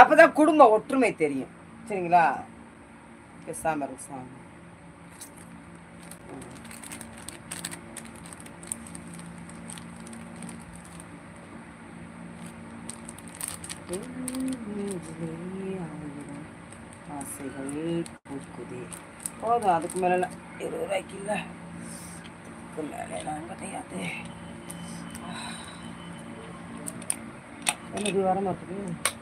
அப்பதான் குடும்ப ஒற்றுமை தெரியும். சரிங்களா? பேசாம இருக்கு சாமி. ஆசைகள் பூக்குதே. போதும், அதுக்கு மேல 20 ரூபாய்க்கு இல்லை, அதுக்கு மேலாம் கிடையாது. எனக்கு வர மாட்டேங்குது.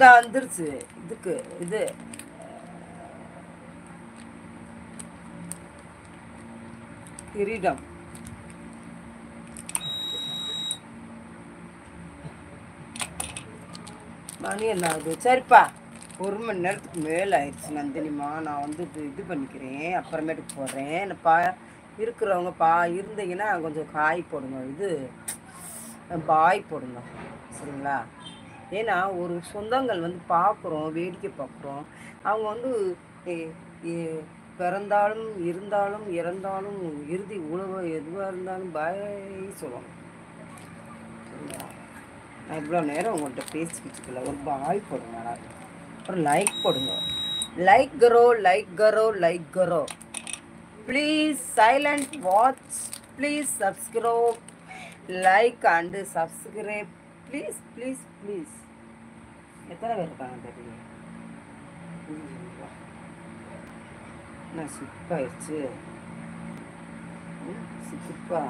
வந்துருச்சு. இதுக்கு இது கிரீடம். மணி என்ன ஆகுது? சரிப்பா, 1 மணி நேரத்துக்கு மேலே ஆயிடுச்சு நந்தினிமா. நான் வந்து இது பண்ணிக்கிறேன், அப்புறமேட்டுக்கு போடுறேன். என்னப்பா இருக்கிறவங்க இருந்தீங்கன்னா கொஞ்சம் காய் போடுங்க, இது பாய் போடுங்க. சரிங்களா? ஏன்னா ஒரு சொந்தங்கள் வந்து பார்க்குறோம், வேடிக்கை பார்க்குறோம். அவங்க வந்து பிறந்தாலும் இருந்தாலும் இறந்தாலும் இறுதி உணவு எதுவாக இருந்தாலும் பாய் சொல்லுவாங்க. சரிங்களா? நான் இவ்வளோ நேரம் உங்கள்கிட்ட பேசிக்கிட்டு இருக்கல, ஒரு பாய் போடுங்க, அப்புறம் லைக் போடுங்க. லைக் கரோ, லைக் கரோ, லைக் கரோ. Please silent watch, please subscribe, like and subscribe, please please please. எத்தனை பேர் இருக்காங்க தெரியல. நான் சிப்பாயிடுச்சு, சிப்பா.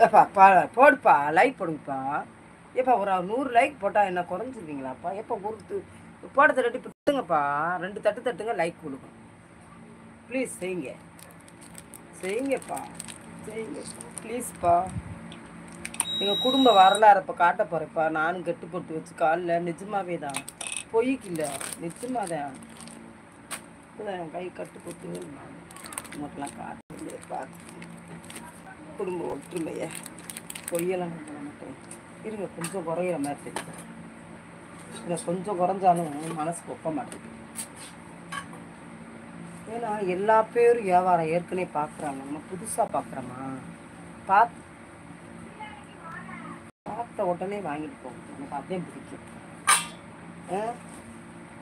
ஏப்பா போடுப்பா, லைக் போடுங்கப்பா. ஏப்பா ஒரு 100 லைக் போட்டால் என்ன குறைஞ்சிருவீங்களாப்பா? எப்போ போடுறது 2 தட்டுங்கப்பா, 2 தட்டு தட்டுங்க, லைக் கொடுங்க. ப்ளீஸ் செய்யுங்க, செய்யுங்கப்பா, செய்யுங்க ப்ளீஸ்ப்பா. எங்கள் குடும்ப வரலாறு இப்போ காட்ட போகிறேப்பா. நானும் கெட்டு போட்டு வச்சு காலில் நிஜமாவே தான், பொய்க்கு இல்லை, நிஜமாதான். இப்போதான் என் கை கட்டு போட்டு உங்களுக்கெல்லாம் காட்டு பார்த்து குடும்ப ஒற்றுமையை பொய்யெல்லாம் பண்ண மாட்டேன். இருங்க, கொஞ்சம் குறையிற மாதிரி தெரியுது. இல்லை, கொஞ்சம் குறைஞ்சாலும் மனசுக்கு ஒப்ப மாட்டேங்குது. ஏன்னா எல்லா பேரும் வியாபாரம் ஏற்கனவே பார்க்குறாங்க, நம்ம புதுசாக பார்க்குறோமா? பார்த்த உடனே வாங்கிட்டு போகணும், எனக்கு அதே பிடிக்கும்.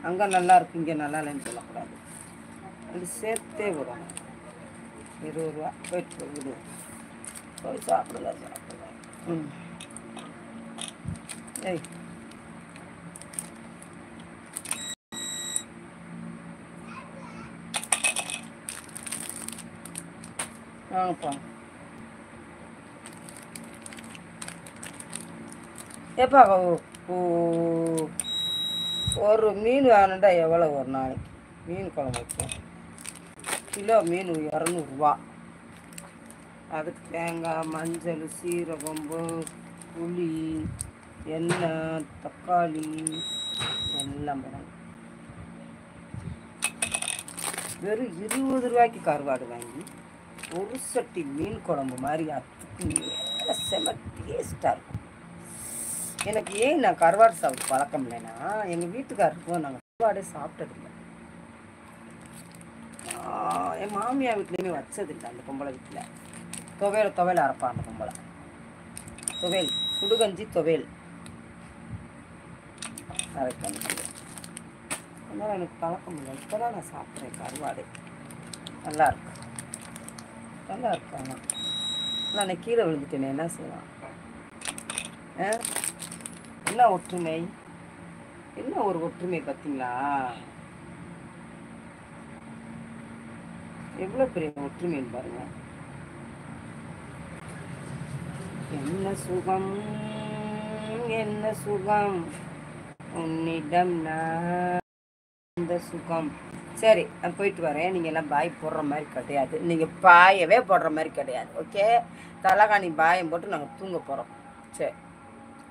அங்கே நல்லா இருக்கு, இங்கே நல்லா இல்லைன்னு சொல்லக்கூடாது. அது சேர்த்தே வரும். 20 ரூபா போயிட்டு போகுது, போய் சாப்பிடுங்க சாப்பிடுங்க. ஏய், வாங்கப்பா. ஏப்பா ஒரு மீன் வேணுண்டா எவ்வளோ ஒரு நாளைக்கு மீன் குழம்பு வைப்போம்? கிலோ மீன் 200 ரூபா. அதுக்கு தேங்காய், மஞ்சள், சீரகம், புளி, எண்ணெய், தக்காளி எல்லாம் போடணும். வெறும் 20 ரூபாய்க்கு கருவாடு வாங்கி ஒரு சட்டி மீன் குழம்பு மாதிரி அதுக்கு மேலே செம டேஸ்ட்டாக இருக்கும். எனக்கு ஏன் நான் கருவாடு சாப்பிட்டு பழக்கம் இல்லைன்னா, எங்கள் வீட்டுக்காரருக்கும் நாங்கள் கருவாடே சாப்பிட்டதில்லை. என் மாமியார் வீட்லேயுமே வச்சதில்லை. அந்த பொம்பளை வீட்டில் துவையல் அரைப்பா அந்த பொம்பளை. துவையல், சுடுகஞ்சி துவையல் அரைக்கணும். அதனால் எனக்கு பழக்கம் இல்லை. இப்போ தான் நான் சாப்பிட்றேன் கருவாடு. நல்லா இருக்கு, நல்லா இருக்கு. ஆனால் நான் கீழே விழுந்துட்டேனே, என்ன செய்யலாம்? என்ன ஒற்றுமை, என்ன ஒரு ஒற்றுமை பார்த்தீங்களா? எவ்வளோ பெரிய ஒற்றுமைன்னு பாருங்க. என்ன சுகம், என்ன சுகம் உன்னிடம் இந்த சுகம். சரி, நான் போயிட்டு வரேன். நீங்கள் எல்லாம் பாய் போடுற மாதிரி கிடையாது, நீங்கள் பாயவே போடுற மாதிரி கிடையாது. ஓகே, தலகாணி பாயம் போட்டு நாங்கள் தூங்க போகிறோம். சரி,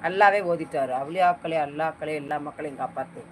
அல்லாவே ஓதிட்டாரு, அவ்வளியாக்களே அல்லாக்களே எல்லா மக்களையும் காப்பாற்று.